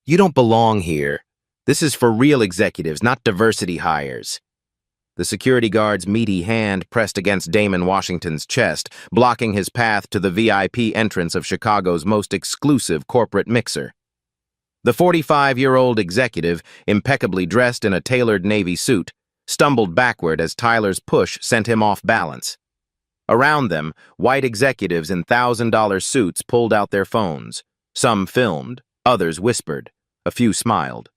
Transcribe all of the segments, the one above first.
You don't belong here. This is for real executives, not diversity hires. The security guard's meaty hand pressed against Damon Washington's chest, blocking his path to the VIP entrance of Chicago's most exclusive corporate mixer. The 45-year-old executive, impeccably dressed in a tailored navy suit, stumbled backward as Tyler's push sent him off balance. Around them, white executives in $1,000 suits pulled out their phones. Some filmed, others whispered, a few smiled.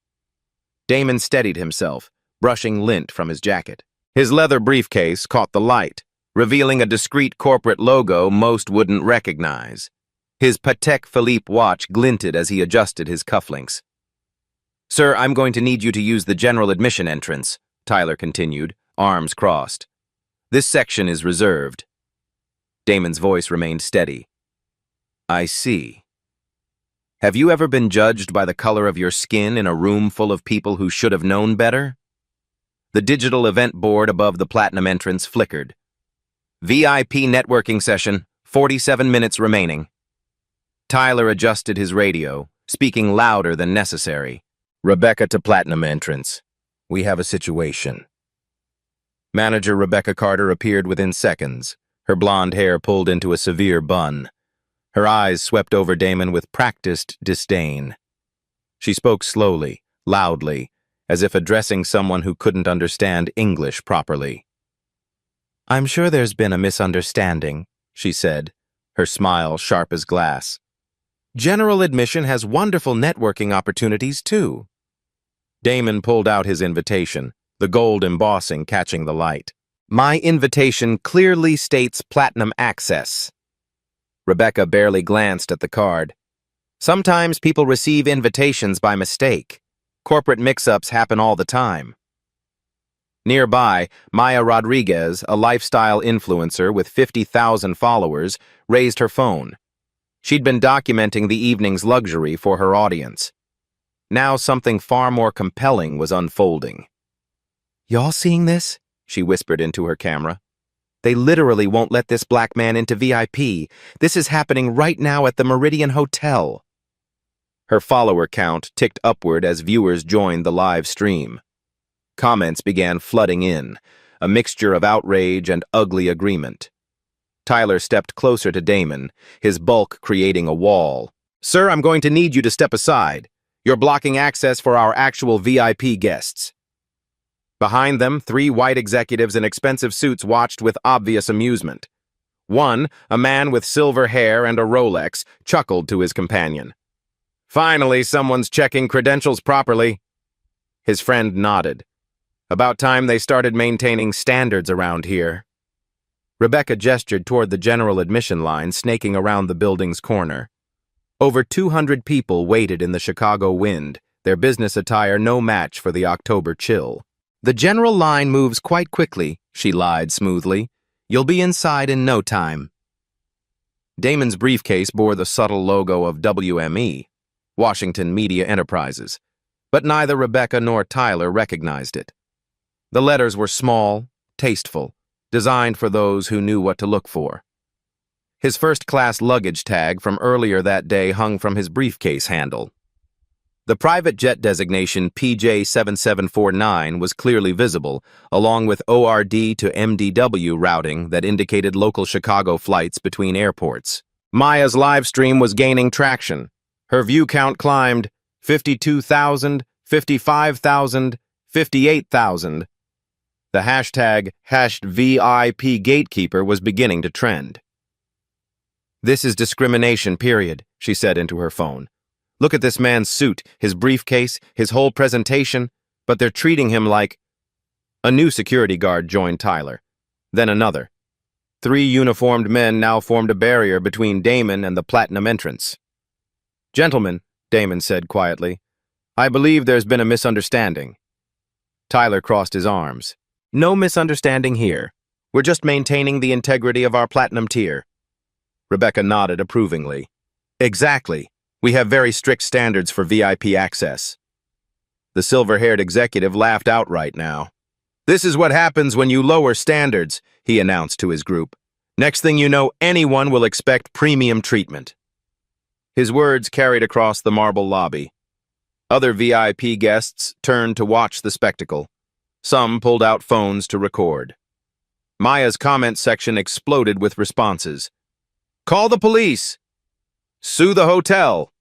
Damon steadied himself, brushing lint from his jacket. His leather briefcase caught the light, revealing a discreet corporate logo most wouldn't recognize. His Patek Philippe watch glinted as he adjusted his cufflinks. "Sir, I'm going to need you to use the general admission entrance," Tyler continued, arms crossed. "This section is reserved." Damon's voice remained steady. "I see. Have you ever been judged by the color of your skin in a room full of people who should have known better?" The digital event board above the platinum entrance flickered. "VIP networking session, 47 minutes remaining." Tyler adjusted his radio, speaking louder than necessary. "Rebecca to platinum entrance. We have a situation." Manager Rebecca Carter appeared within seconds, her blonde hair pulled into a severe bun. Her eyes swept over Damon with practiced disdain. She spoke slowly, loudly, as if addressing someone who couldn't understand English properly. "I'm sure there's been a misunderstanding," she said, her smile sharp as glass. "General admission has wonderful networking opportunities, too." Damon pulled out his invitation, the gold embossing catching the light. "My invitation clearly states platinum access." Rebecca barely glanced at the card. "Sometimes people receive invitations by mistake. Corporate mix-ups happen all the time." Nearby, Maya Rodriguez, a lifestyle influencer with 50,000 followers, raised her phone. She'd been documenting the evening's luxury for her audience. Now something far more compelling was unfolding. "Y'all seeing this?" she whispered into her camera. "They literally won't let this black man into VIP. This is happening right now at the Meridian Hotel." Her follower count ticked upward as viewers joined the live stream. Comments began flooding in, a mixture of outrage and ugly agreement. Tyler stepped closer to Damon, his bulk creating a wall. "Sir, I'm going to need you to step aside. You're blocking access for our actual VIP guests." Behind them, 3 white executives in expensive suits watched with obvious amusement. One, a man with silver hair and a Rolex, chuckled to his companion. "Finally, someone's checking credentials properly." His friend nodded. "About time they started maintaining standards around here." Rebecca gestured toward the general admission line snaking around the building's corner. Over 200 people waited in the Chicago wind, their business attire no match for the October chill. "The general line moves quite quickly," she lied smoothly. "You'll be inside in no time." Damon's briefcase bore the subtle logo of WME, Washington Media Enterprises, but neither Rebecca nor Tyler recognized it. The letters were small, tasteful, designed for those who knew what to look for. His first-class luggage tag from earlier that day hung from his briefcase handle. The private jet designation PJ7749 was clearly visible, along with ORD to MDW routing that indicated local Chicago flights between airports. Maya's live stream was gaining traction. Her view count climbed 52,000, 55,000, 58,000. The hashtag #VIP Gatekeeper was beginning to trend. "This is discrimination, period," she said into her phone. "Look at this man's suit, his briefcase, his whole presentation, but they're treating him like—" A new security guard joined Tyler, then another. 3 uniformed men now formed a barrier between Damon and the platinum entrance. "Gentlemen," Damon said quietly, "I believe there's been a misunderstanding." Tyler crossed his arms. "No misunderstanding here. We're just maintaining the integrity of our platinum tier." Rebecca nodded approvingly. "Exactly. We have very strict standards for VIP access." The silver-haired executive laughed outright now. "This is what happens when you lower standards," he announced to his group. "Next thing you know, anyone will expect premium treatment." His words carried across the marble lobby. Other VIP guests turned to watch the spectacle. Some pulled out phones to record. Maya's comment section exploded with responses. "Call the police! Sue the hotel!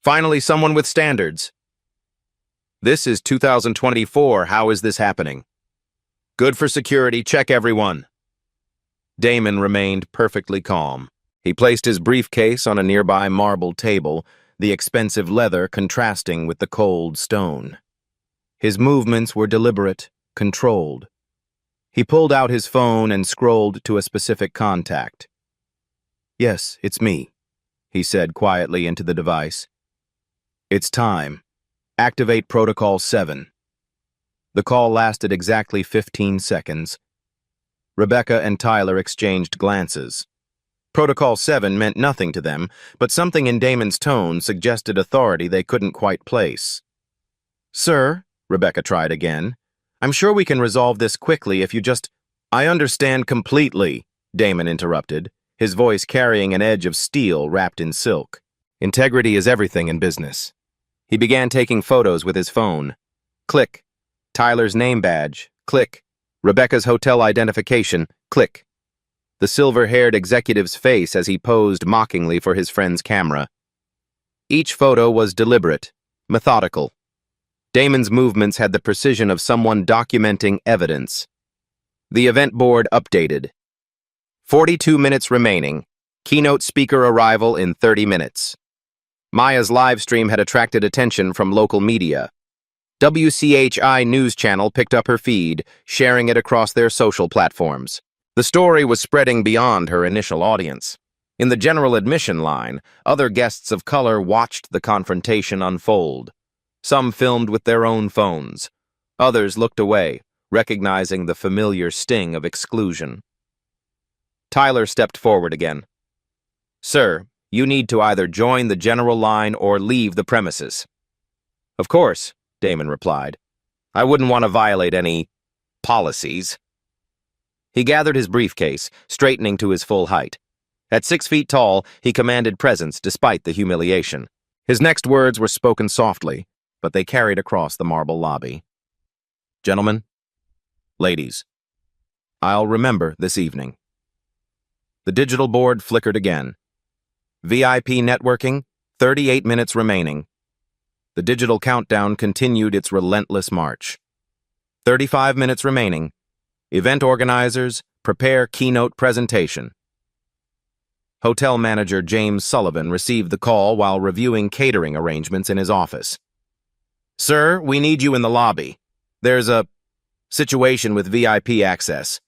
Finally, someone with standards. This is 2024. How is this happening? Good for security. Check everyone." Damon remained perfectly calm. He placed his briefcase on a nearby marble table, the expensive leather contrasting with the cold stone. His movements were deliberate, controlled. He pulled out his phone and scrolled to a specific contact. "Yes, it's me," he said quietly into the device. "It's time. Activate Protocol 7. The call lasted exactly 15 seconds. Rebecca and Tyler exchanged glances. Protocol 7 meant nothing to them, but something in Damon's tone suggested authority they couldn't quite place. "Sir," Rebecca tried again, "I'm sure we can resolve this quickly if you just—" "I understand completely," Damon interrupted, his voice carrying an edge of steel wrapped in silk. "Integrity is everything in business." He began taking photos with his phone. Click. Tyler's name badge. Click. Rebecca's hotel identification. Click. The silver-haired executive's face as he posed mockingly for his friend's camera. Each photo was deliberate, methodical. Damon's movements had the precision of someone documenting evidence. The event board updated. 42 minutes remaining. Keynote speaker arrival in 30 minutes. Maya's live stream had attracted attention from local media. WCHI News Channel picked up her feed, sharing it across their social platforms. The story was spreading beyond her initial audience. In the general admission line, other guests of color watched the confrontation unfold. Some filmed with their own phones. Others looked away, recognizing the familiar sting of exclusion. Tyler stepped forward again. "Sir, you need to either join the general line or leave the premises." "Of course," Damon replied. "I wouldn't want to violate any policies." He gathered his briefcase, straightening to his full height. At 6 feet tall, he commanded presence despite the humiliation. His next words were spoken softly, but they carried across the marble lobby. "Gentlemen, ladies, I'll remember this evening." The digital board flickered again. VIP networking, 38 minutes remaining. The digital countdown continued its relentless march. 35 minutes remaining. Event organizers, prepare keynote presentation. Hotel manager James Sullivan received the call while reviewing catering arrangements in his office. "Sir, we need you in the lobby. There's a situation with VIP access."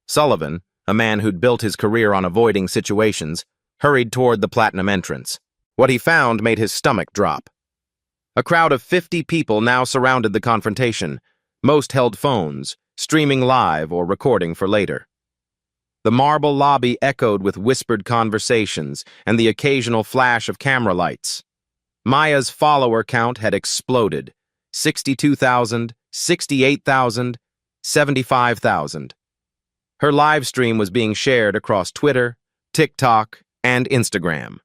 Sullivan, a man who'd built his career on avoiding situations, hurried toward the platinum entrance. What he found made his stomach drop. A crowd of 50 people now surrounded the confrontation. Most held phones, streaming live or recording for later. The marble lobby echoed with whispered conversations and the occasional flash of camera lights. Maya's follower count had exploded. 62,000, 68,000, 75,000. Her live stream was being shared across Twitter, TikTok, and Instagram.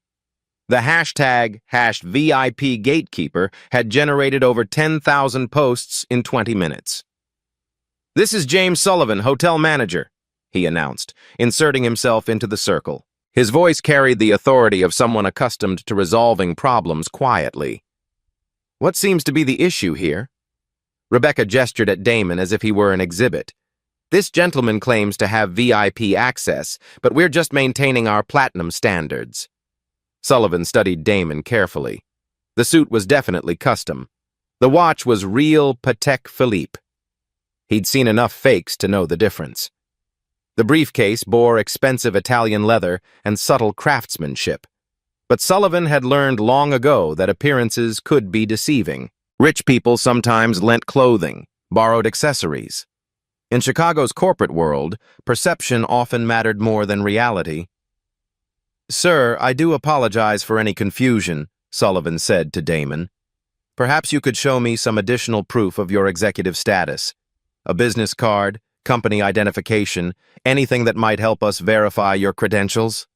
The hashtag #VIPGatekeeper had generated over 10,000 posts in 20 minutes. "This is James Sullivan, hotel manager," he announced, inserting himself into the circle. His voice carried the authority of someone accustomed to resolving problems quietly. "What seems to be the issue here?" Rebecca gestured at Damon as if he were an exhibit. "This gentleman claims to have VIP access, but we're just maintaining our platinum standards." Sullivan studied Damon carefully. The suit was definitely custom. The watch was real Patek Philippe. He'd seen enough fakes to know the difference. The briefcase bore expensive Italian leather and subtle craftsmanship. But Sullivan had learned long ago that appearances could be deceiving. Rich people sometimes lent clothing, borrowed accessories. In Chicago's corporate world, perception often mattered more than reality. "Sir, I do apologize for any confusion," Sullivan said to Damon. "Perhaps you could show me some additional proof of your executive status. A business card, company identification, anything that might help us verify your credentials."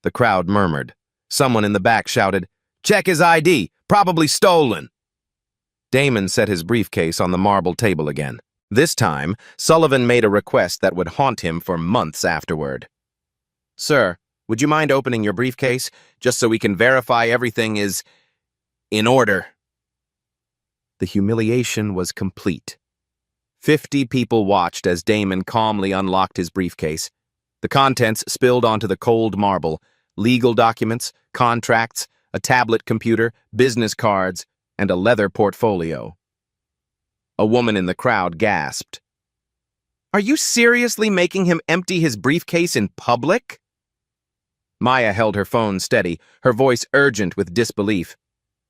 The crowd murmured. Someone in the back shouted, "Check his ID! Probably stolen. Damon set his briefcase on the marble table again. This time, Sullivan made a request that would haunt him for months afterward. "Sir, would you mind opening your briefcase, just so we can verify everything is in order?" The humiliation was complete. 50 people watched as Damon calmly unlocked his briefcase. The contents spilled onto the cold marble: legal documents, contracts, a tablet computer, business cards, and a leather portfolio. A woman in the crowd gasped. "Are you seriously making him empty his briefcase in public?" Maya held her phone steady, her voice urgent with disbelief.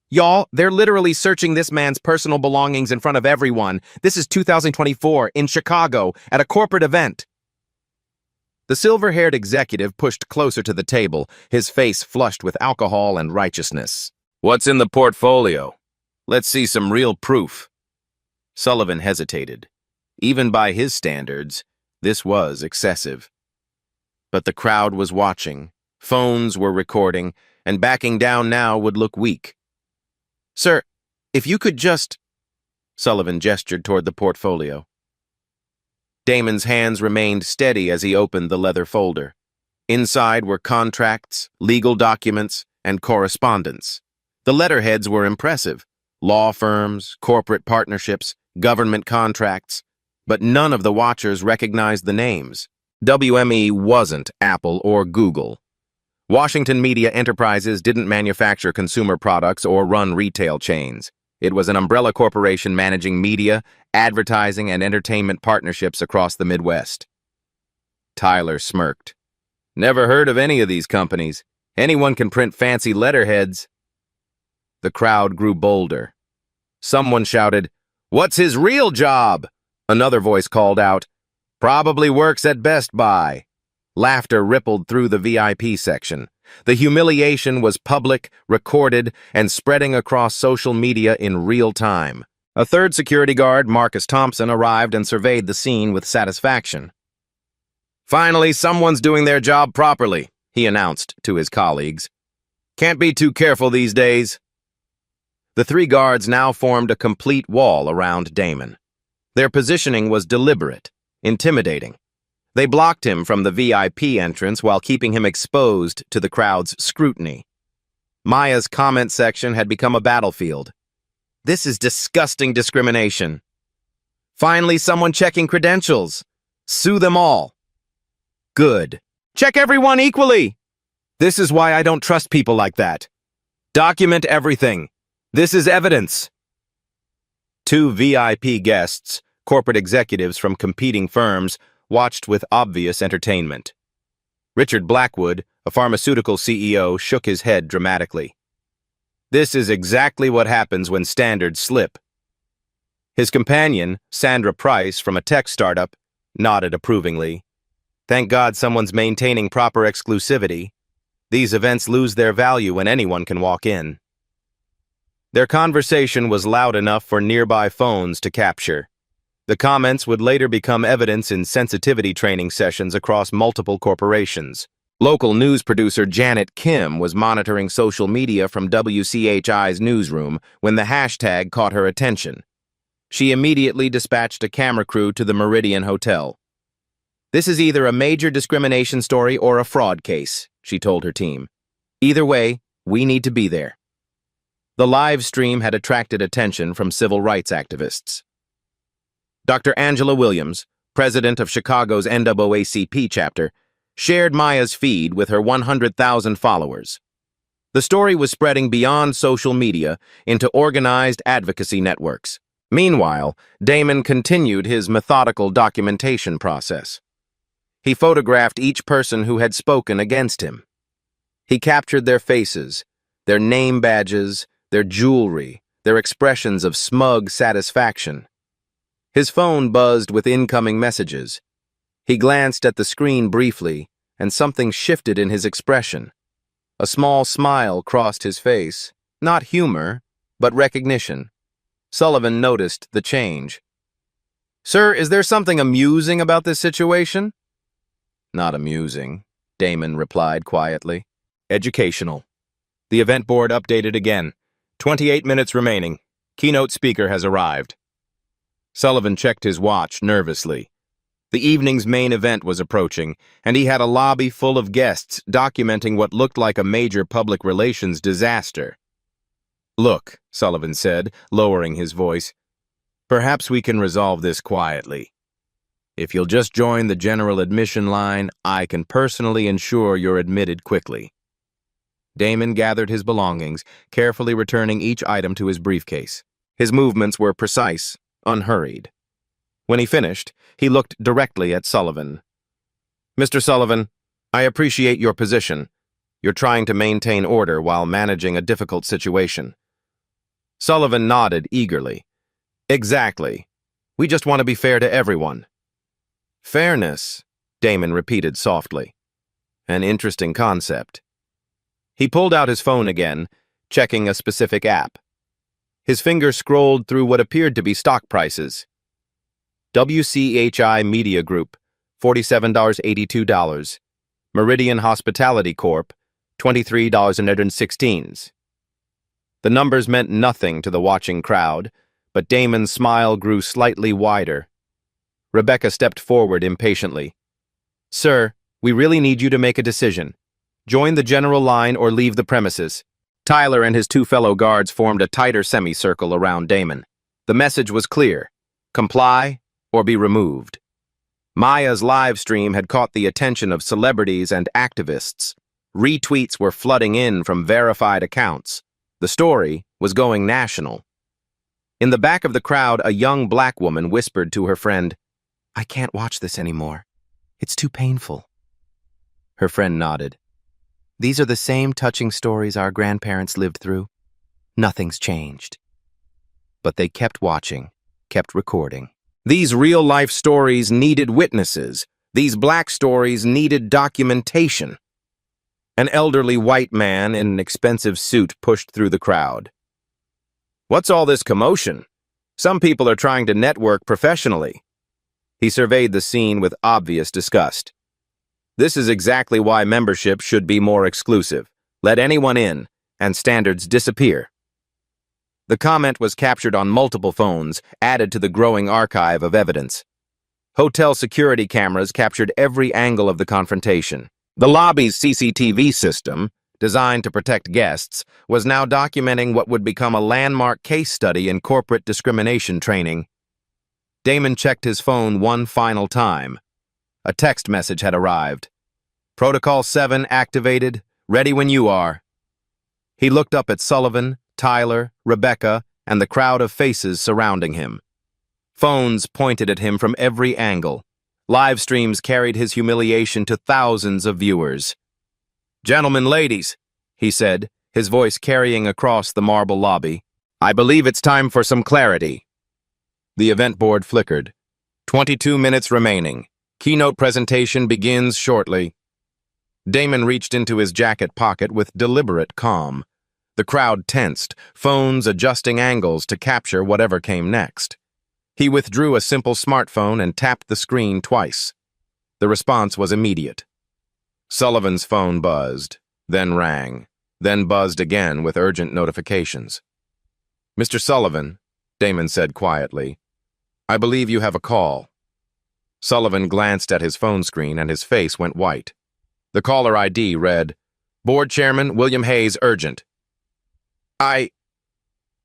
"Y'all, they're literally searching this man's personal belongings in front of everyone. This is 2024, in Chicago, at a corporate event." The silver-haired executive pushed closer to the table, his face flushed with alcohol and righteousness. "What's in the portfolio? Let's see some real proof." Sullivan hesitated. Even by his standards, this was excessive. But the crowd was watching, phones were recording, and backing down now would look weak. "Sir, if you could just—" Sullivan gestured toward the portfolio. Damon's hands remained steady as he opened the leather folder. Inside were contracts, legal documents, and correspondence. The letterheads were impressive: law firms, corporate partnerships, government contracts. But none of the watchers recognized the names. WME wasn't Apple or Google. Washington Media Enterprises didn't manufacture consumer products or run retail chains. It was an umbrella corporation managing media, advertising, and entertainment partnerships across the Midwest. Tyler smirked. "Never heard of any of these companies. Anyone can print fancy letterheads." The crowd grew bolder. Someone shouted, "What's his real job?" Another voice called out, "Probably works at Best Buy." Laughter rippled through the VIP section. The humiliation was public, recorded, and spreading across social media in real time. A third security guard, Marcus Thompson, arrived and surveyed the scene with satisfaction. "Finally, someone's doing their job properly," he announced to his colleagues. "Can't be too careful these days." The three guards now formed a complete wall around Damon. Their positioning was deliberate, intimidating. They blocked him from the VIP entrance while keeping him exposed to the crowd's scrutiny. Maya's comment section had become a battlefield. "This is disgusting discrimination." "Finally, someone checking credentials. Sue them all." "Good. Check everyone equally." "This is why I don't trust people like that." "Document everything. This is evidence." Two VIP guests, corporate executives from competing firms, watched with obvious entertainment. Richard Blackwood, a pharmaceutical CEO, shook his head dramatically. "This is exactly what happens when standards slip." His companion, Sandra Price, from a tech startup, nodded approvingly. "Thank God someone's maintaining proper exclusivity. These events lose their value when anyone can walk in." Their conversation was loud enough for nearby phones to capture. The comments would later become evidence in sensitivity training sessions across multiple corporations. Local news producer Janet Kim was monitoring social media from WCHI's newsroom when the hashtag caught her attention. She immediately dispatched a camera crew to the Meridian Hotel. "This is either a major discrimination story or a fraud case," she told her team. "Either way, we need to be there." The live stream had attracted attention from civil rights activists. Dr. Angela Williams, president of Chicago's NAACP chapter, shared Maya's feed with her 100,000 followers. The story was spreading beyond social media into organized advocacy networks. Meanwhile, Damon continued his methodical documentation process. He photographed each person who had spoken against him. He captured their faces, their name badges, their jewelry, their expressions of smug satisfaction. His phone buzzed with incoming messages. He glanced at the screen briefly, and something shifted in his expression. A small smile crossed his face, not humor, but recognition. Sullivan noticed the change. "Sir, is there something amusing about this situation?" "Not amusing," Damon replied quietly. "Educational." The event board updated again. 28 minutes remaining. Keynote speaker has arrived. Sullivan checked his watch nervously. The evening's main event was approaching, and he had a lobby full of guests documenting what looked like a major public relations disaster. "Look," Sullivan said, lowering his voice, "perhaps we can resolve this quietly. If you'll just join the general admission line, I can personally ensure you're admitted quickly." Damon gathered his belongings, carefully returning each item to his briefcase. His movements were precise, unhurried. When he finished, he looked directly at Sullivan. "Mr. Sullivan, I appreciate your position. You're trying to maintain order while managing a difficult situation." Sullivan nodded eagerly. "Exactly. We just want to be fair to everyone." "Fairness," Damon repeated softly. "An interesting concept." He pulled out his phone again, checking a specific app. His finger scrolled through what appeared to be stock prices. WCHI Media Group, $47.82. Meridian Hospitality Corp., $23.16. The numbers meant nothing to the watching crowd, but Damon's smile grew slightly wider. Rebecca stepped forward impatiently. "Sir, we really need you to make a decision. Join the general line or leave the premises." Tyler and his two fellow guards formed a tighter semicircle around Damon. The message was clear: comply or be removed. Maya's live stream had caught the attention of celebrities and activists. Retweets were flooding in from verified accounts. The story was going national. In the back of the crowd, a young black woman whispered to her friend, "I can't watch this anymore. It's too painful." Her friend nodded. "These are the same touching stories our grandparents lived through. Nothing's changed." But they kept watching, kept recording. These real-life stories needed witnesses. These black stories needed documentation. An elderly white man in an expensive suit pushed through the crowd. "What's all this commotion? Some people are trying to network professionally." He surveyed the scene with obvious disgust. "This is exactly why membership should be more exclusive. Let anyone in, and standards disappear." The comment was captured on multiple phones, added to the growing archive of evidence. Hotel security cameras captured every angle of the confrontation. The lobby's CCTV system, designed to protect guests, was now documenting what would become a landmark case study in corporate discrimination training. Damon checked his phone one final time. A text message had arrived. "Protocol 7 activated. Ready when you are." He looked up at Sullivan, Tyler, Rebecca, and the crowd of faces surrounding him. Phones pointed at him from every angle. Live streams carried his humiliation to thousands of viewers. "Gentlemen, ladies," he said, his voice carrying across the marble lobby, "I believe it's time for some clarity." The event board flickered. 22 minutes remaining. Keynote presentation begins shortly. Damon reached into his jacket pocket with deliberate calm. The crowd tensed, phones adjusting angles to capture whatever came next. He withdrew a simple smartphone and tapped the screen twice. The response was immediate. Sullivan's phone buzzed, then rang, then buzzed again with urgent notifications. "Mr. Sullivan," Damon said quietly, "I believe you have a call." Sullivan glanced at his phone screen and his face went white. The caller ID read, "Board Chairman William Hayes, urgent." I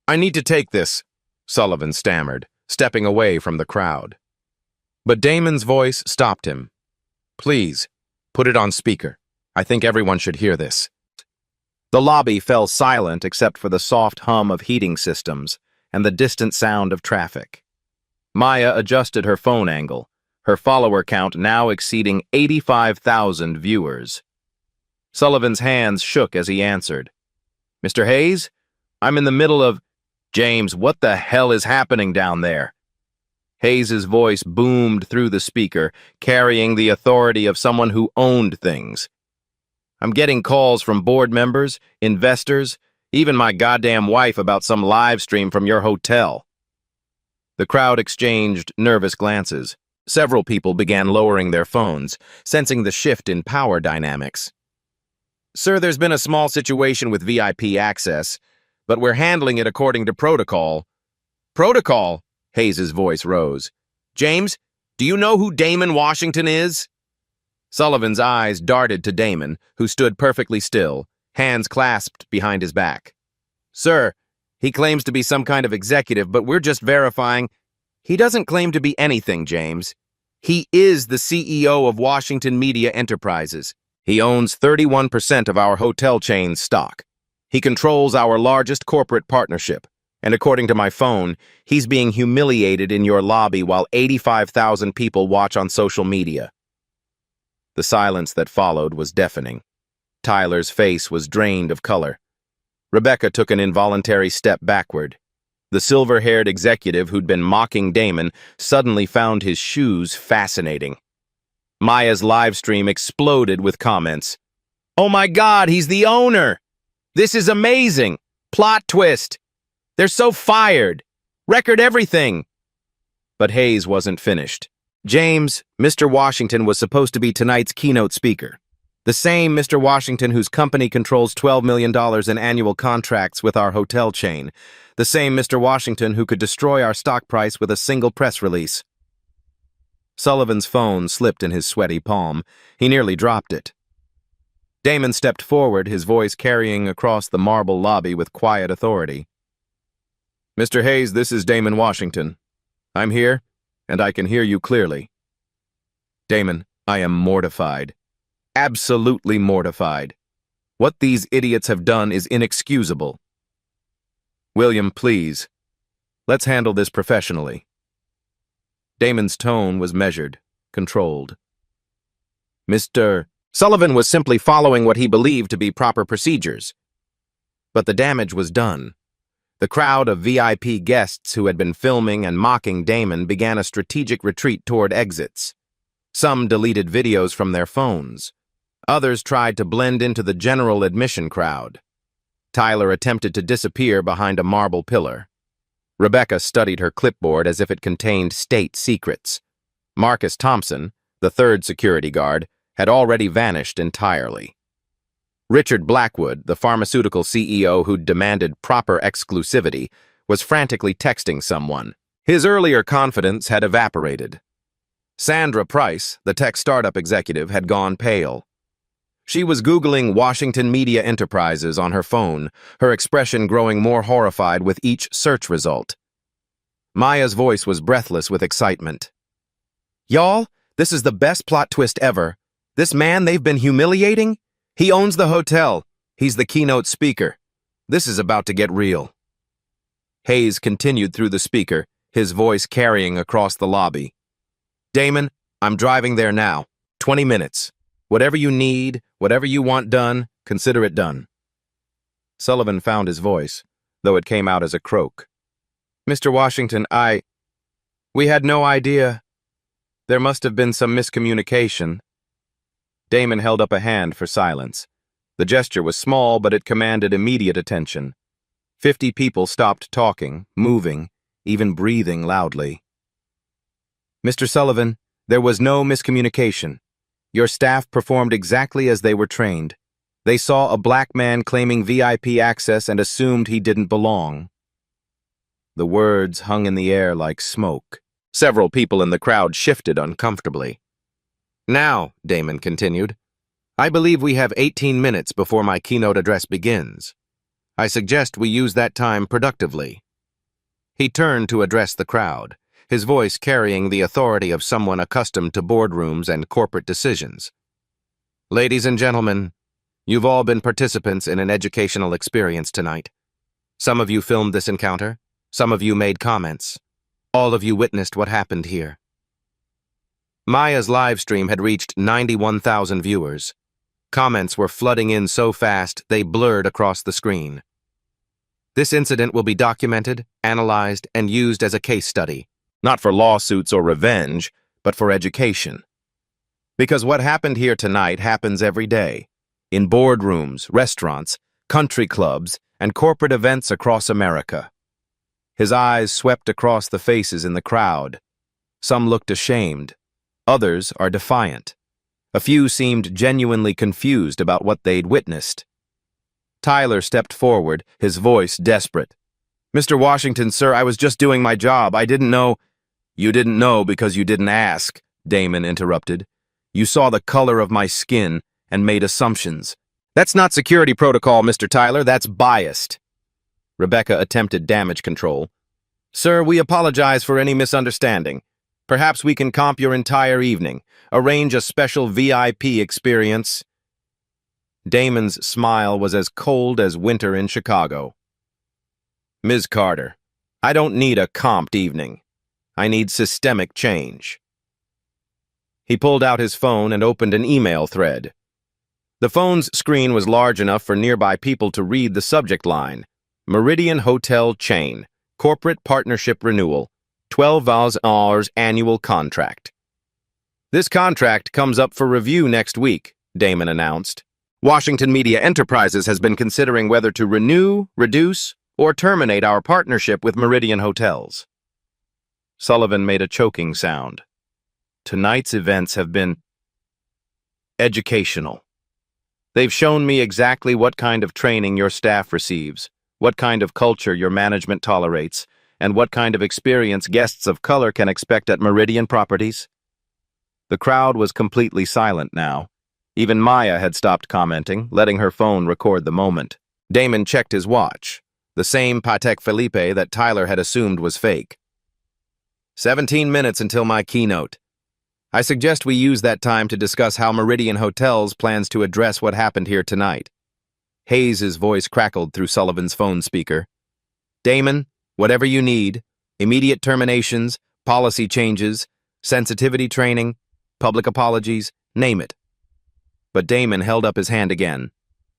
need to take this," Sullivan stammered, stepping away from the crowd. But Damon's voice stopped him. "Please, put it on speaker. I think everyone should hear this." The lobby fell silent except for the soft hum of heating systems and the distant sound of traffic. Maya adjusted her phone angle, her follower count now exceeding 85,000 viewers. Sullivan's hands shook as he answered. "Mr. Hayes, I'm in the middle of—" "James, what the hell is happening down there?" Hayes's voice boomed through the speaker, carrying the authority of someone who owned things. "I'm getting calls from board members, investors, even my goddamn wife about some live stream from your hotel." The crowd exchanged nervous glances. Several people began lowering their phones, sensing the shift in power dynamics. "Sir, there's been a small situation with VIP access. but we're handling it according to protocol. Protocol? Hayes's voice rose. James, do you know who Damon Washington is? Sullivan's eyes darted to Damon, who stood perfectly still, hands clasped behind his back. Sir, he claims to be some kind of executive, but we're just verifying. He doesn't claim to be anything, James. He is the CEO of Washington Media Enterprises. He owns 31% of our hotel chain's stock. He controls our largest corporate partnership. And according to my phone, he's being humiliated in your lobby while 85,000 people watch on social media. The silence that followed was deafening. Tyler's face was drained of color. Rebecca took an involuntary step backward. The silver-haired executive who'd been mocking Damon suddenly found his shoes fascinating. Maya's live stream exploded with comments. Oh my God, he's the owner! This is amazing! Plot twist! They're so fired! Record everything! But Hayes wasn't finished. James, Mr. Washington was supposed to be tonight's keynote speaker. The same Mr. Washington whose company controls $12 million in annual contracts with our hotel chain. The same Mr. Washington who could destroy our stock price with a single press release. Sullivan's phone slipped in his sweaty palm. He nearly dropped it. Damon stepped forward, his voice carrying across the marble lobby with quiet authority. Mr. Hayes, this is Damon Washington. I'm here, and I can hear you clearly. Damon, I am mortified. Absolutely mortified. What these idiots have done is inexcusable. William, please. Let's handle this professionally. Damon's tone was measured, controlled. Mr. Sullivan was simply following what he believed to be proper procedures. But the damage was done. The crowd of VIP guests who had been filming and mocking Damon began a strategic retreat toward exits. Some deleted videos from their phones. Others tried to blend into the general admission crowd. Tyler attempted to disappear behind a marble pillar. Rebecca studied her clipboard as if it contained state secrets. Marcus Thompson, the third security guard, had already vanished entirely. Richard Blackwood, the pharmaceutical CEO who'd demanded proper exclusivity, was frantically texting someone. His earlier confidence had evaporated. Sandra Price, the tech startup executive, had gone pale. She was Googling Washington Media Enterprises on her phone, her expression growing more horrified with each search result. Maya's voice was breathless with excitement. Y'all, this is the best plot twist ever. This man they've been humiliating? He owns the hotel. He's the keynote speaker. This is about to get real. Hayes continued through the speaker, his voice carrying across the lobby. Damon, I'm driving there now. 20 minutes. Whatever you need, whatever you want done, consider it done. Sullivan found his voice, though it came out as a croak. Mr. Washington, we had no idea. There must have been some miscommunication. Damon held up a hand for silence. The gesture was small, but it commanded immediate attention. 50 people stopped talking, moving, even breathing loudly. Mr. Sullivan, there was no miscommunication. Your staff performed exactly as they were trained. They saw a black man claiming VIP access and assumed he didn't belong. The words hung in the air like smoke. Several people in the crowd shifted uncomfortably. Now, Damon continued, I believe we have 18 minutes before my keynote address begins. I suggest we use that time productively. He turned to address the crowd, his voice carrying the authority of someone accustomed to boardrooms and corporate decisions. Ladies and gentlemen, you've all been participants in an educational experience tonight. Some of you filmed this encounter. Some of you made comments. All of you witnessed what happened here. Maya's live stream had reached 91,000 viewers. Comments were flooding in so fast they blurred across the screen. This incident will be documented, analyzed, and used as a case study. Not for lawsuits or revenge, but for education. Because what happened here tonight happens every day, in boardrooms, restaurants, country clubs, and corporate events across America. His eyes swept across the faces in the crowd. Some looked ashamed. Others are defiant. A few seemed genuinely confused about what they'd witnessed. Tyler stepped forward, his voice desperate. "Mr. Washington, sir, I was just doing my job. I didn't know—" "You didn't know because you didn't ask," Damon interrupted. "You saw the color of my skin and made assumptions. That's not security protocol, Mr. Tyler. That's biased." Rebecca attempted damage control. "Sir, we apologize for any misunderstanding. Perhaps we can comp your entire evening, arrange a special VIP experience." Damon's smile was as cold as winter in Chicago. "Ms. Carter, I don't need a comped evening. I need systemic change." He pulled out his phone and opened an email thread. The phone's screen was large enough for nearby people to read the subject line: Meridian Hotel Chain, Corporate Partnership Renewal, $12,000 annual contract. "This contract comes up for review next week," Damon announced. "Washington Media Enterprises has been considering whether to renew, reduce, or terminate our partnership with Meridian Hotels." Sullivan made a choking sound. "Tonight's events have been educational. They've shown me exactly what kind of training your staff receives, what kind of culture your management tolerates, and what kind of experience guests of color can expect at Meridian Properties." The crowd was completely silent now. Even Maya had stopped commenting, letting her phone record the moment. Damon checked his watch, the same Patek Philippe that Tyler had assumed was fake. 17 minutes until my keynote. I suggest we use that time to discuss how Meridian Hotels plans to address what happened here tonight." Hayes' voice crackled through Sullivan's phone speaker. "Damon, whatever you need, immediate terminations, policy changes, sensitivity training, public apologies, name it." But Damon held up his hand again.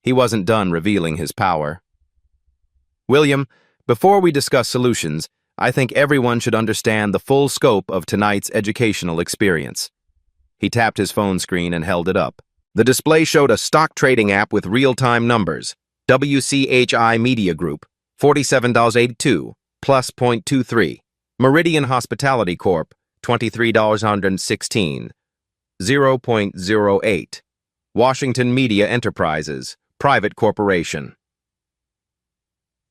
He wasn't done revealing his power. "William, before we discuss solutions, I think everyone should understand the full scope of tonight's educational experience." He tapped his phone screen and held it up. The display showed a stock trading app with real-time numbers. WCHI Media Group, $47.82, plus 0.23. Meridian Hospitality Corp., $23.16, 0.08. Washington Media Enterprises, private corporation.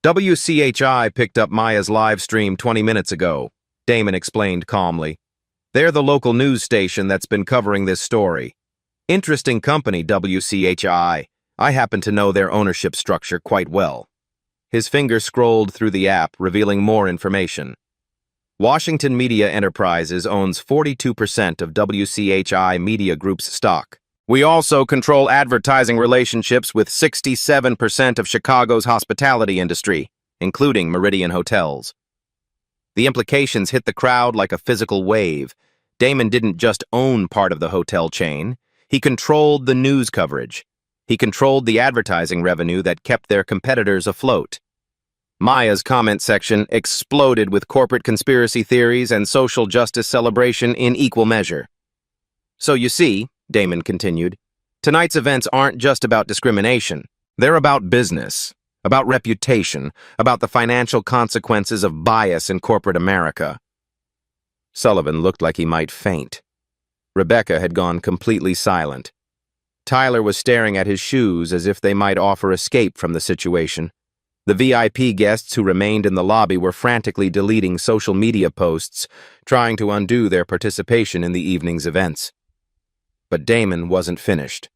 WCHI picked up Maya's live stream 20 minutes ago, Damon explained calmly. "They're the local news station that's been covering this story. Interesting company, WCHI. I happen to know their ownership structure quite well." His finger scrolled through the app, revealing more information. Washington Media Enterprises owns 42% of WCHI Media Group's stock. "We also control advertising relationships with 67% of Chicago's hospitality industry, including Meridian Hotels." The implications hit the crowd like a physical wave. Damon didn't just own part of the hotel chain. He controlled the news coverage. He controlled the advertising revenue that kept their competitors afloat. Maya's comment section exploded with corporate conspiracy theories and social justice celebration in equal measure. "So you see," Damon continued, "tonight's events aren't just about discrimination. They're about business, about reputation, about the financial consequences of bias in corporate America." Sullivan looked like he might faint. Rebecca had gone completely silent. Tyler was staring at his shoes as if they might offer escape from the situation. The VIP guests who remained in the lobby were frantically deleting social media posts, trying to undo their participation in the evening's events. But Damon wasn't finished.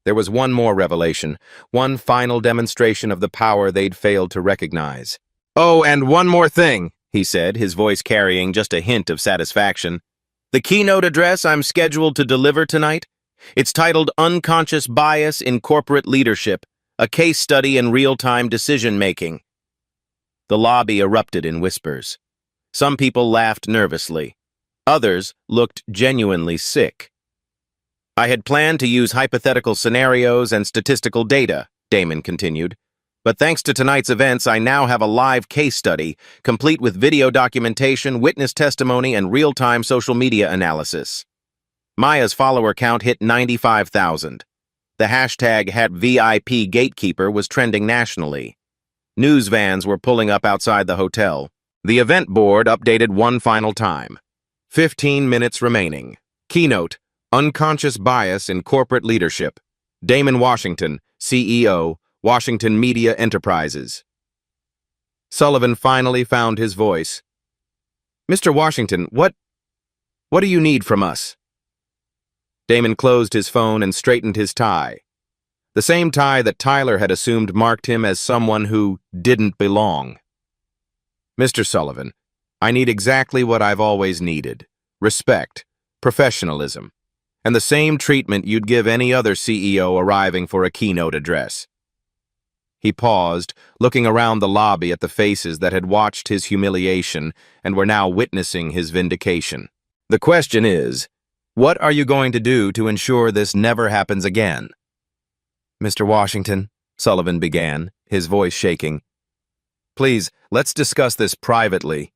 There was one more revelation, one final demonstration of the power they'd failed to recognize. "Oh, and one more thing," he said, his voice carrying just a hint of satisfaction. "The keynote address I'm scheduled to deliver tonight, it's titled Unconscious Bias in Corporate Leadership, a Case Study in Real-Time Decision-Making." The lobby erupted in whispers. Some people laughed nervously. Others looked genuinely sick. "I had planned to use hypothetical scenarios and statistical data," Damon continued. "But thanks to tonight's events, I now have a live case study, complete with video documentation, witness testimony, and real-time social media analysis." Maya's follower count hit 95,000. The hashtag #VIPGatekeeper was trending nationally. News vans were pulling up outside the hotel. The event board updated one final time. 15 minutes remaining. Keynote: Unconscious Bias in Corporate Leadership. Damon Washington, CEO, Washington Media Enterprises. Sullivan finally found his voice. "Mr. Washington, what do you need from us?" Damon closed his phone and straightened his tie. The same tie that Tyler had assumed marked him as someone who didn't belong. "Mr. Sullivan, I need exactly what I've always needed: respect, professionalism, and the same treatment you'd give any other CEO arriving for a keynote address." He paused, looking around the lobby at the faces that had watched his humiliation and were now witnessing his vindication. "The question is, what are you going to do to ensure this never happens again?" "Mr. Washington," Sullivan began, his voice shaking, "please, let's discuss this privately,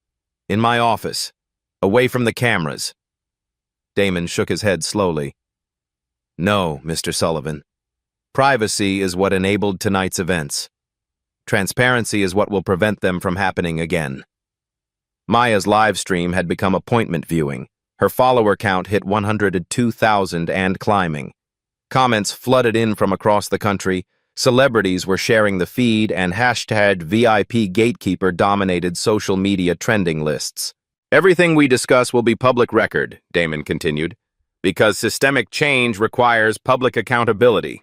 in my office, away from the cameras." Damon shook his head slowly. "No, Mr. Sullivan. Privacy is what enabled tonight's events. Transparency is what will prevent them from happening again." Maya's live stream had become appointment viewing. Her follower count hit 102,000 and climbing. Comments flooded in from across the country. Celebrities were sharing the feed, and hashtag VIP Gatekeeper dominated social media trending lists. "Everything we discuss will be public record," Damon continued, "because systemic change requires public accountability."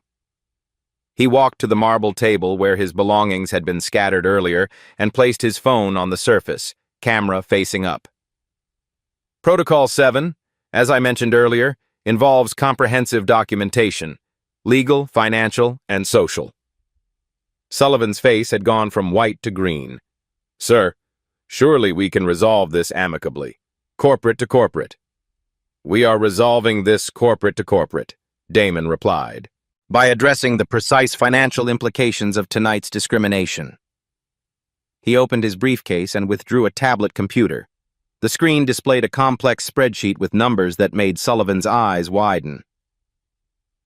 He walked to the marble table where his belongings had been scattered earlier and placed his phone on the surface, camera facing up. "Protocol 7, as I mentioned earlier, involves comprehensive documentation, legal, financial, and social." Sullivan's face had gone from white to green. "Sir, surely we can resolve this amicably, corporate to corporate." "We are resolving this corporate to corporate," Damon replied, "by addressing the precise financial implications of tonight's discrimination." He opened his briefcase and withdrew a tablet computer. The screen displayed a complex spreadsheet with numbers that made Sullivan's eyes widen.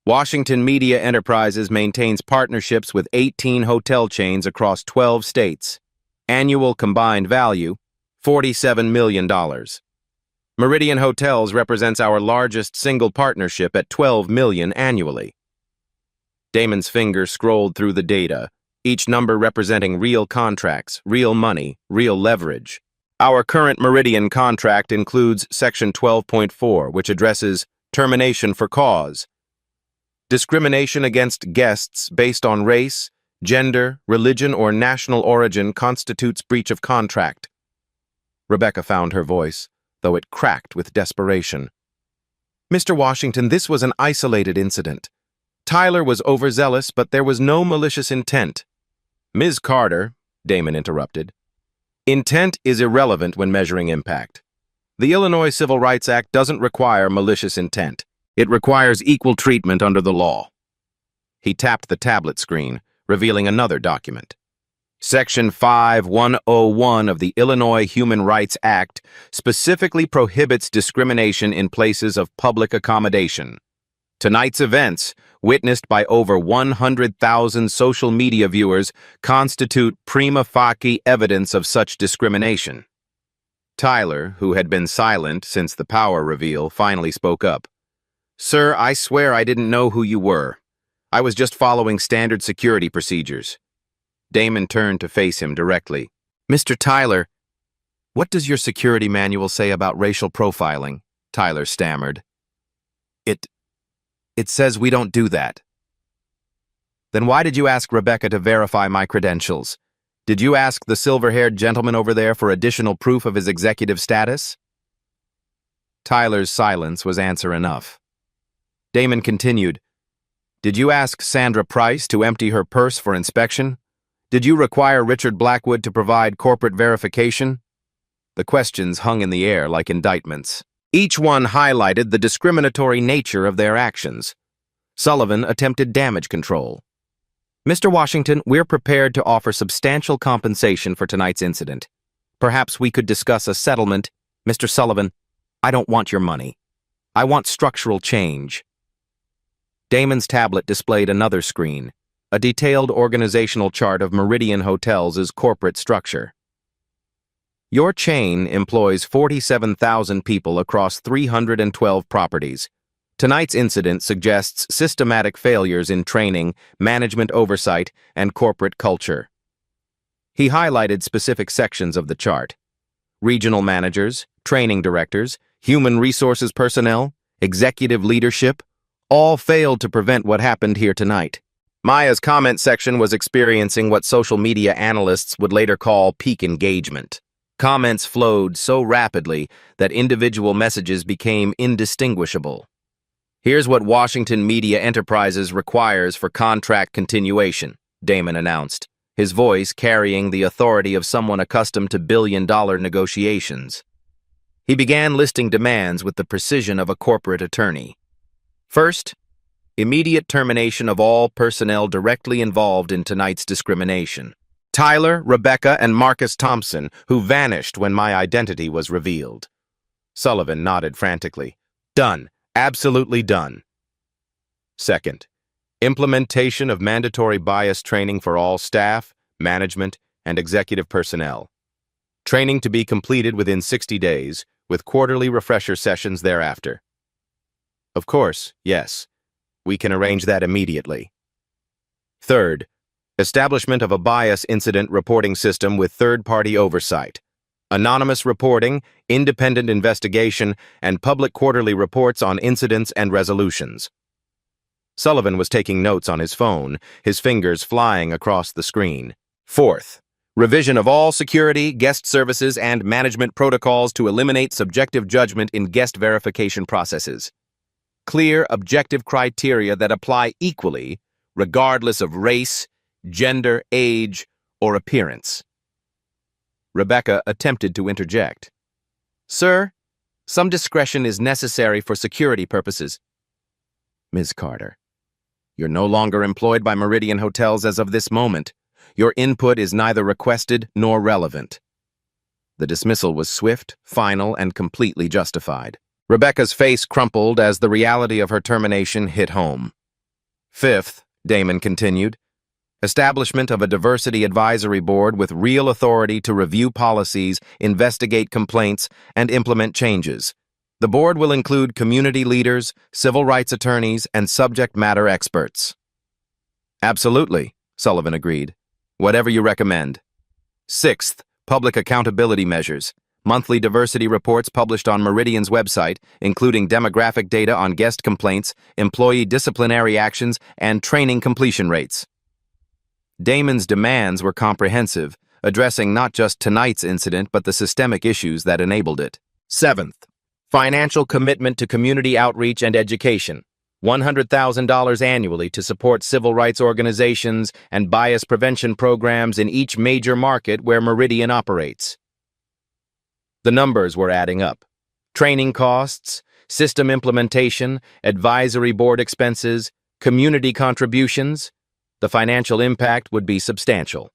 Washington Media Enterprises maintains partnerships with 18 hotel chains across 12 states. Annual combined value, $47 million. Meridian Hotels represents our largest single partnership at $12 million annually. Damon's finger scrolled through the data, each number representing real contracts, real money, real leverage. Our current Meridian contract includes Section 12.4, which addresses termination for cause. Discrimination against guests based on race, gender, religion, or national origin constitutes breach of contract. Rebecca found her voice, though it cracked with desperation. "Mr. Washington, this was an isolated incident. Tyler was overzealous, but there was no malicious intent." "Ms. Carter," Damon interrupted, "intent is irrelevant when measuring impact. The Illinois Civil Rights Act doesn't require malicious intent. It requires equal treatment under the law." He tapped the tablet screen, revealing another document. Section 5101 of the Illinois Human Rights Act specifically prohibits discrimination in places of public accommodation. Tonight's events, witnessed by over 100,000 social media viewers, constitute prima facie evidence of such discrimination. Tyler, who had been silent since the power reveal, finally spoke up. "Sir, I swear I didn't know who you were. I was just following standard security procedures." Damon turned to face him directly. "Mr. Tyler, what does your security manual say about racial profiling?" Tyler stammered. It says we don't do that." "Then why did you ask Rebecca to verify my credentials? Did you ask the silver-haired gentleman over there for additional proof of his executive status?" Tyler's silence was answer enough. Damon continued, "Did you ask Sandra Price to empty her purse for inspection? Did you require Richard Blackwood to provide corporate verification?" The questions hung in the air like indictments. Each one highlighted the discriminatory nature of their actions. Sullivan attempted damage control. "Mr. Washington, we're prepared to offer substantial compensation for tonight's incident. Perhaps we could discuss a settlement." "Mr. Sullivan, I don't want your money. I want structural change." Damon's tablet displayed another screen, a detailed organizational chart of Meridian Hotels' corporate structure. "Your chain employs 47,000 people across 312 properties. Tonight's incident suggests systematic failures in training, management oversight, and corporate culture. He highlighted specific sections of the chart: regional managers, training directors, human resources personnel, executive leadership, all failed to prevent what happened here tonight. Maya's comment section was experiencing what social media analysts would later call peak engagement. Comments flowed so rapidly that individual messages became indistinguishable. "Here's what Washington Media Enterprises requires for contract continuation," Damon announced, his voice carrying the authority of someone accustomed to billion-dollar negotiations. He began listing demands with the precision of a corporate attorney. First, immediate termination of all personnel directly involved in tonight's discrimination. Tyler, Rebecca, and Marcus Thompson, who vanished when my identity was revealed. Sullivan nodded frantically. "Done. Absolutely done." Second, implementation of mandatory bias training for all staff, management, and executive personnel. Training to be completed within 60 days, with quarterly refresher sessions thereafter. Of course, yes. We can arrange that immediately. Third, establishment of a bias incident reporting system with third-party oversight. Anonymous reporting, independent investigation, and public quarterly reports on incidents and resolutions. Sullivan was taking notes on his phone, his fingers flying across the screen. Fourth, revision of all security, guest services, and management protocols to eliminate subjective judgment in guest verification processes. Clear, objective criteria that apply equally, regardless of race, gender, age, or appearance. Rebecca attempted to interject. "Sir, some discretion is necessary for security purposes." "Ms. Carter, you're no longer employed by Meridian Hotels as of this moment. Your input is neither requested nor relevant." The dismissal was swift, final, and completely justified. Rebecca's face crumpled as the reality of her termination hit home. Fifth, Damon continued, establishment of a diversity advisory board with real authority to review policies, investigate complaints, and implement changes. The board will include community leaders, civil rights attorneys, and subject matter experts. "Absolutely," Sullivan agreed. "Whatever you recommend." Sixth, public accountability measures. Monthly diversity reports published on Meridian's website, including demographic data on guest complaints, employee disciplinary actions, and training completion rates. Damon's demands were comprehensive, addressing not just tonight's incident but the systemic issues that enabled it. Seventh, financial commitment to community outreach and education. $100,000 annually to support civil rights organizations and bias prevention programs in each major market where Meridian operates. The numbers were adding up. Training costs, system implementation, advisory board expenses, community contributions. The financial impact would be substantial.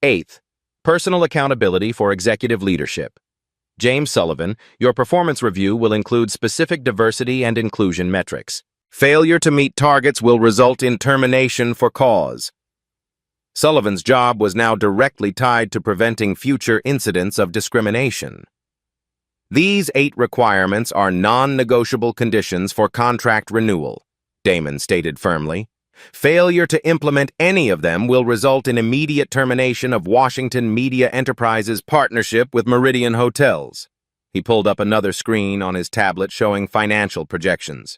Eighth, personal accountability for executive leadership. James Sullivan, your performance review will include specific diversity and inclusion metrics. Failure to meet targets will result in termination for cause. Sullivan's job was now directly tied to preventing future incidents of discrimination. These 8 requirements are non-negotiable conditions for contract renewal, Damon stated firmly. Failure to implement any of them will result in immediate termination of Washington Media Enterprises' partnership with Meridian Hotels. He pulled up another screen on his tablet showing financial projections.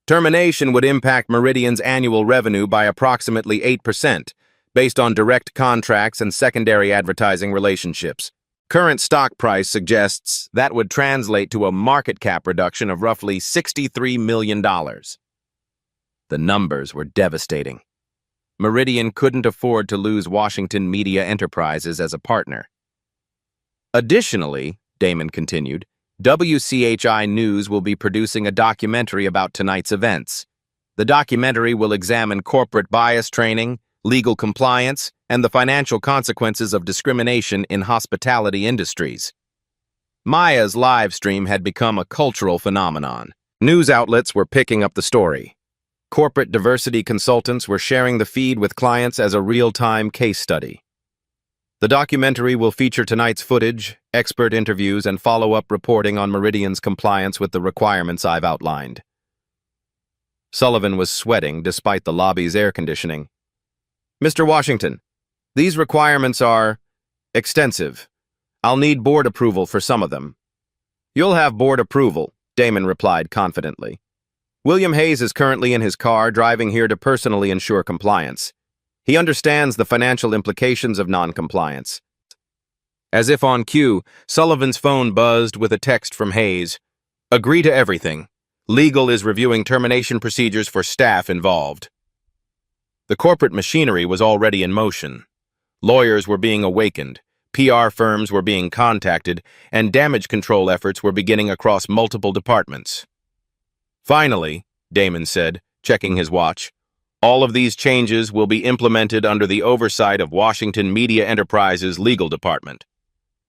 Termination would impact Meridian's annual revenue by approximately 8%, based on direct contracts and secondary advertising relationships. Current stock price suggests that would translate to a market cap reduction of roughly $63 million. The numbers were devastating. Meridian couldn't afford to lose Washington Media Enterprises as a partner. Additionally, Damon continued, WCHI News will be producing a documentary about tonight's events. The documentary will examine corporate bias training, legal compliance, and the financial consequences of discrimination in hospitality industries. Maya's live stream had become a cultural phenomenon. News outlets were picking up the story. Corporate diversity consultants were sharing the feed with clients as a real-time case study. The documentary will feature tonight's footage, expert interviews, and follow-up reporting on Meridian's compliance with the requirements I've outlined. Sullivan was sweating despite the lobby's air conditioning. Mr. Washington, these requirements are extensive. I'll need board approval for some of them. You'll have board approval, Damon replied confidently. William Hayes is currently in his car driving here to personally ensure compliance. He understands the financial implications of non-compliance. As if on cue, Sullivan's phone buzzed with a text from Hayes. Agree to everything. Legal is reviewing termination procedures for staff involved. The corporate machinery was already in motion. Lawyers were being awakened, PR firms were being contacted, and damage control efforts were beginning across multiple departments. Finally, Damon said, checking his watch, all of these changes will be implemented under the oversight of Washington Media Enterprises' legal department.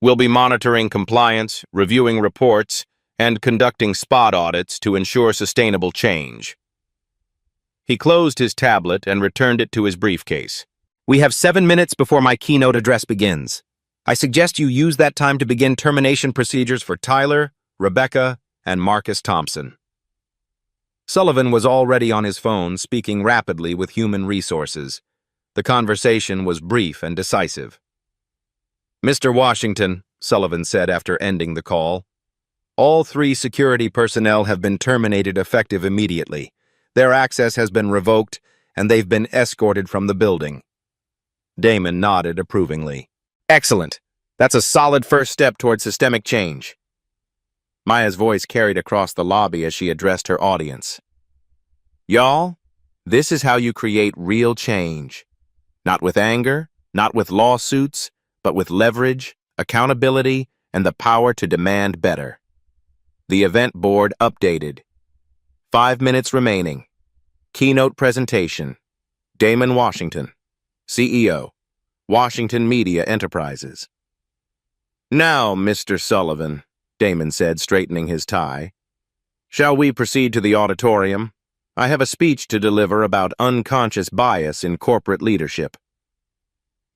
We'll be monitoring compliance, reviewing reports, and conducting spot audits to ensure sustainable change. He closed his tablet and returned it to his briefcase. We have 7 minutes before my keynote address begins. I suggest you use that time to begin termination procedures for Tyler, Rebecca, and Marcus Thompson. Sullivan was already on his phone, speaking rapidly with human resources. The conversation was brief and decisive. Mr. Washington, Sullivan said after ending the call, all 3 security personnel have been terminated effective immediately. Their access has been revoked, and they've been escorted from the building. Damon nodded approvingly. Excellent. That's a solid first step toward systemic change. Maya's voice carried across the lobby as she addressed her audience. Y'all, this is how you create real change. Not with anger, not with lawsuits, but with leverage, accountability, and the power to demand better. The event board updated. 5 minutes remaining. Keynote presentation. Damon Washington, CEO, Washington Media Enterprises. Now, Mr. Sullivan, Damon said, straightening his tie, shall we proceed to the auditorium? I have a speech to deliver about unconscious bias in corporate leadership.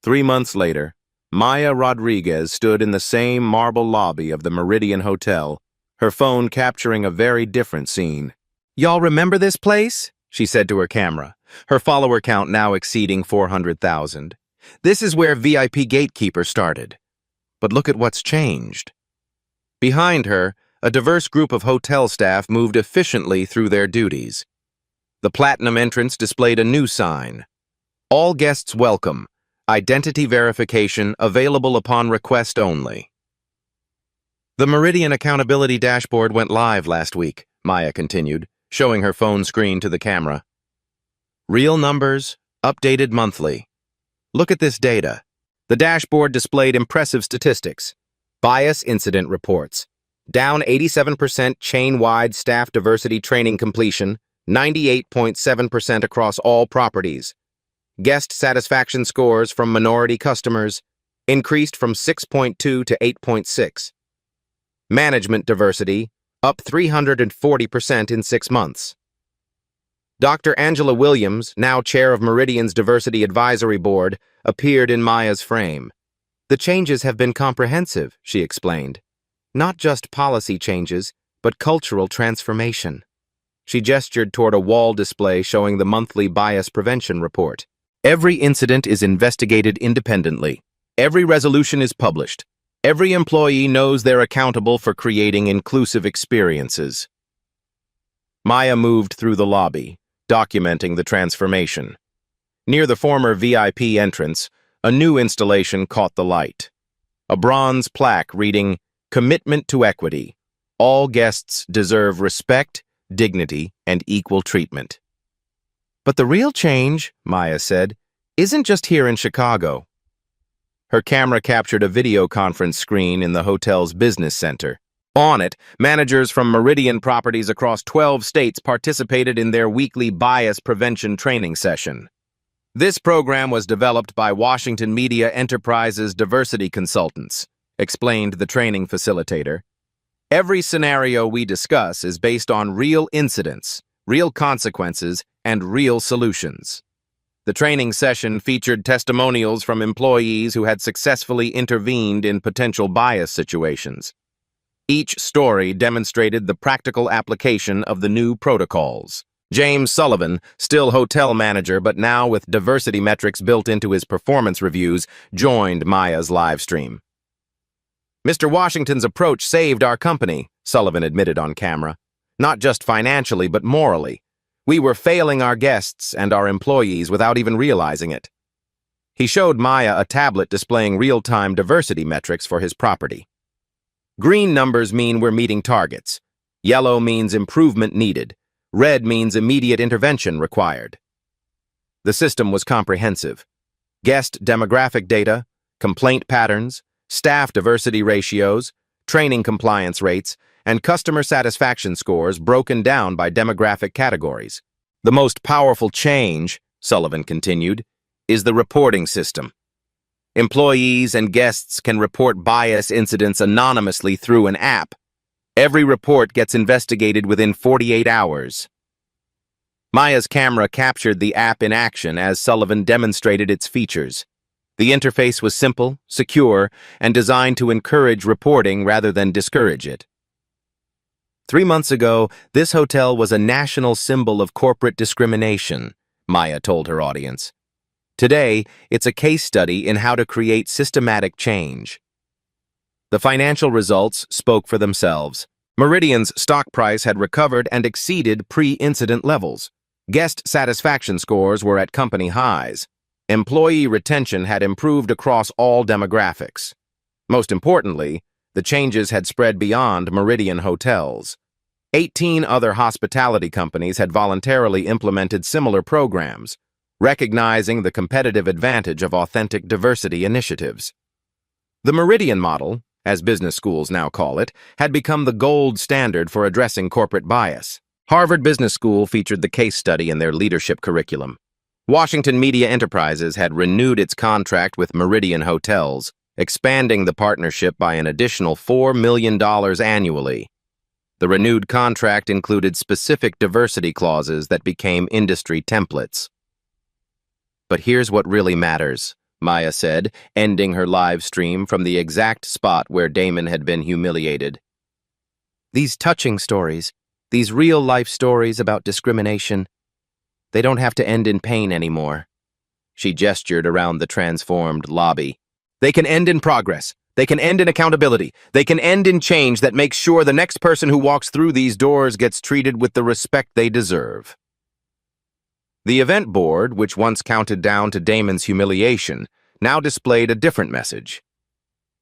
3 months later, Maya Rodriguez stood in the same marble lobby of the Meridian Hotel, her phone capturing a very different scene. Y'all remember this place? She said to her camera, her follower count now exceeding 400,000. This is where VIP Gatekeeper started. But look at what's changed. Behind her, a diverse group of hotel staff moved efficiently through their duties. The Platinum entrance displayed a new sign. All guests welcome. Identity verification available upon request only. The Meridian Accountability Dashboard went live last week, Maya continued, showing her phone screen to the camera. Real numbers, updated monthly. Look at this data. The dashboard displayed impressive statistics. Bias incident reports. Down 87% chain-wide staff diversity training completion, 98.7% across all properties. Guest satisfaction scores from minority customers increased from 6.2 to 8.6. Management diversity up 340% in 6 months. Dr. Angela Williams, now chair of Meridian's Diversity Advisory Board, appeared in Maya's frame. The changes have been comprehensive, she explained. Not just policy changes, but cultural transformation. She gestured toward a wall display showing the monthly bias prevention report. Every incident is investigated independently. Every resolution is published. Every employee knows they're accountable for creating inclusive experiences. Maya moved through the lobby, documenting the transformation. Near the former VIP entrance, a new installation caught the light. A bronze plaque reading, "Commitment to Equity. All guests deserve respect, dignity, and equal treatment." But the real change, Maya said, isn't just here in Chicago. Her camera captured a video conference screen in the hotel's business center. On it, managers from Meridian properties across 12 states participated in their weekly bias prevention training session. This program was developed by Washington Media Enterprises diversity consultants, explained the training facilitator. Every scenario we discuss is based on real incidents, real consequences, and real solutions. The training session featured testimonials from employees who had successfully intervened in potential bias situations. Each story demonstrated the practical application of the new protocols. James Sullivan, still hotel manager but now with diversity metrics built into his performance reviews, joined Maya's live stream. "Mr. Washington's approach saved our company," Sullivan admitted on camera. "Not just financially, but morally. We were failing our guests and our employees without even realizing it." He showed Maya a tablet displaying real-time diversity metrics for his property. Green numbers mean we're meeting targets. Yellow means improvement needed. Red means immediate intervention required. The system was comprehensive. Guest demographic data, complaint patterns, staff diversity ratios, training compliance rates, and customer satisfaction scores broken down by demographic categories. "The most powerful change," Sullivan continued, "is the reporting system. Employees and guests can report bias incidents anonymously through an app. Every report gets investigated within 48 hours. Maya's camera captured the app in action as Sullivan demonstrated its features. The interface was simple, secure, and designed to encourage reporting rather than discourage it. 3 months ago, this hotel was a national symbol of corporate discrimination, Maya told her audience. Today, it's a case study in how to create systematic change. The financial results spoke for themselves. Meridian's stock price had recovered and exceeded pre-incident levels. Guest satisfaction scores were at company highs. Employee retention had improved across all demographics. Most importantly, the changes had spread beyond Meridian hotels. 18 other hospitality companies had voluntarily implemented similar programs, recognizing the competitive advantage of authentic diversity initiatives. The Meridian model, as business schools now call it, had become the gold standard for addressing corporate bias. Harvard Business School featured the case study in their leadership curriculum. Washington Media Enterprises had renewed its contract with Meridian Hotels, expanding the partnership by an additional $4 million annually. The renewed contract included specific diversity clauses that became industry templates. "But here's what really matters," Maya said, ending her live stream from the exact spot where Damon had been humiliated. "These touching stories, these real-life stories about discrimination, they don't have to end in pain anymore." She gestured around the transformed lobby. "They can end in progress. They can end in accountability. They can end in change that makes sure the next person who walks through these doors gets treated with the respect they deserve." The event board, which once counted down to Damon's humiliation, now displayed a different message.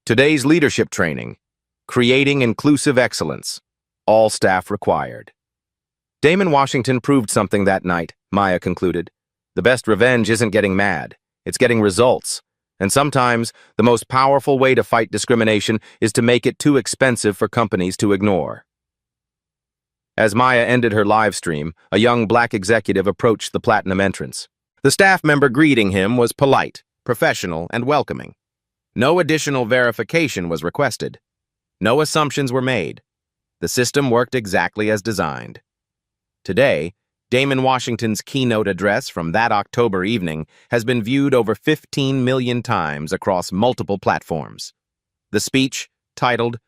Today's leadership training, creating inclusive excellence, all staff required. Damon Washington proved something that night, Maya concluded. The best revenge isn't getting mad, it's getting results. And sometimes, the most powerful way to fight discrimination is to make it too expensive for companies to ignore. As Maya ended her live stream, a young black executive approached the platinum entrance. The staff member greeting him was polite, professional, and welcoming. No additional verification was requested. No assumptions were made. The system worked exactly as designed. Today, Damon Washington's keynote address from that October evening has been viewed over 15 million times across multiple platforms. The speech, titled,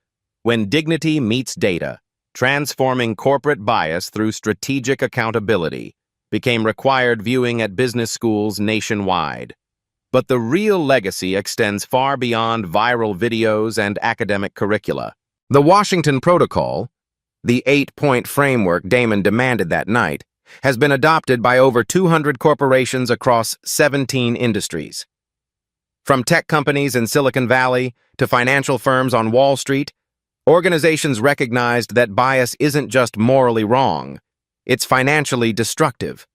"When Dignity Meets Data, Transforming Corporate Bias Through Strategic Accountability," became required viewing at business schools nationwide. But the real legacy extends far beyond viral videos and academic curricula. The Washington Protocol, the 8-point framework Damon demanded that night, has been adopted by over 200 corporations across 17 industries. From tech companies in Silicon Valley to financial firms on Wall Street, organizations recognized that bias isn't just morally wrong, it's financially destructive.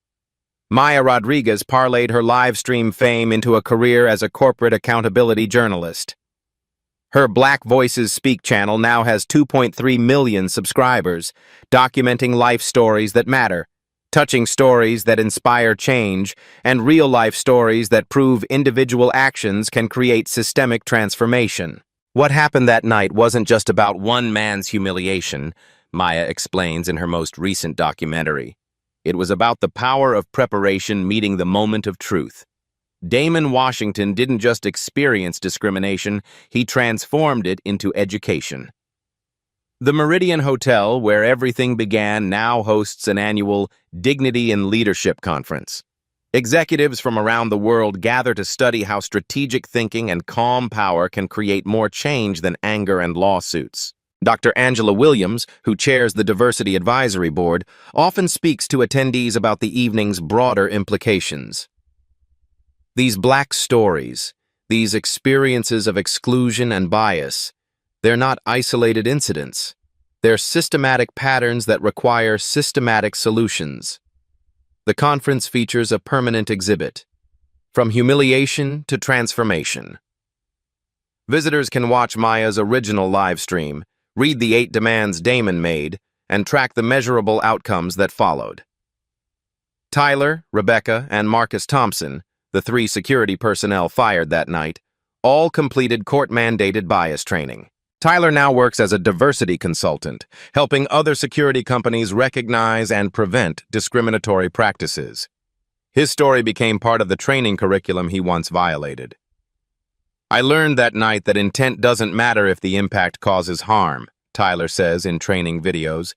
Maya Rodriguez parlayed her live stream fame into a career as a corporate accountability journalist. Her Black Voices Speak channel now has 2.3 million subscribers, documenting life stories that matter, touching stories that inspire change, and real-life stories that prove individual actions can create systemic transformation. What happened that night wasn't just about one man's humiliation, Maya explains in her most recent documentary. It was about the power of preparation meeting the moment of truth. Damon Washington didn't just experience discrimination, he transformed it into education. The Meridian Hotel, where everything began, now hosts an annual Dignity in Leadership Conference. Executives from around the world gather to study how strategic thinking and calm power can create more change than anger and lawsuits. Dr. Angela Williams, who chairs the Diversity Advisory Board, often speaks to attendees about the evening's broader implications. These black stories, these experiences of exclusion and bias, they're not isolated incidents. They're systematic patterns that require systematic solutions. The conference features a permanent exhibit, from humiliation to transformation. Visitors can watch Maya's original live stream, read the 8 demands Damon made, and track the measurable outcomes that followed. Tyler, Rebecca, and Marcus Thompson, the 3 security personnel fired that night, all completed court-mandated bias training. Tyler now works as a diversity consultant, helping other security companies recognize and prevent discriminatory practices. His story became part of the training curriculum he once violated. "I learned that night that intent doesn't matter if the impact causes harm," Tyler says in training videos.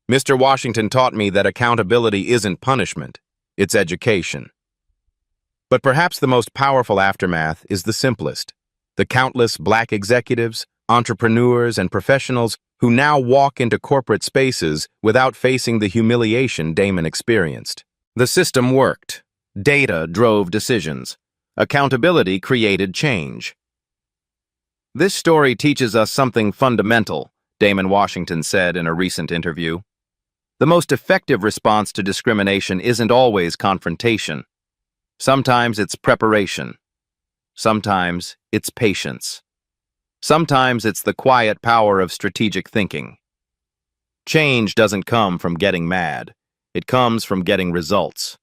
"Mr. Washington taught me that accountability isn't punishment, it's education." But perhaps the most powerful aftermath is the simplest: the countless black executives, entrepreneurs, and professionals who now walk into corporate spaces without facing the humiliation Damon experienced. The system worked. Data drove decisions. Accountability created change. "This story teaches us something fundamental," Damon Washington said in a recent interview. "The most effective response to discrimination isn't always confrontation. Sometimes it's preparation. Sometimes it's patience. Sometimes it's the quiet power of strategic thinking. Change doesn't come from getting mad. It comes from getting results."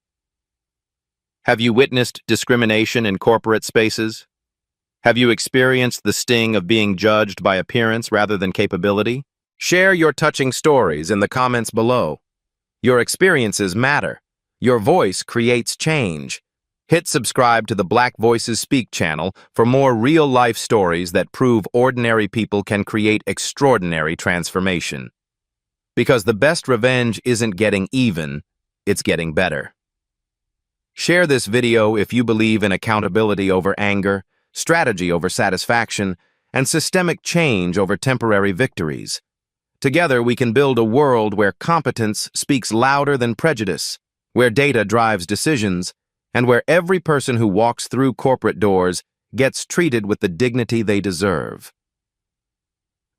Have you witnessed discrimination in corporate spaces? Have you experienced the sting of being judged by appearance rather than capability? Share your touching stories in the comments below. Your experiences matter. Your voice creates change. Hit subscribe to the Black Voices Speak channel for more real-life stories that prove ordinary people can create extraordinary transformation. Because the best revenge isn't getting even, it's getting better. Share this video if you believe in accountability over anger, strategy over satisfaction, and systemic change over temporary victories. Together, we can build a world where competence speaks louder than prejudice, where data drives decisions, and where every person who walks through corporate doors gets treated with the dignity they deserve.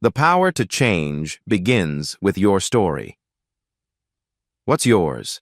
The power to change begins with your story. What's yours?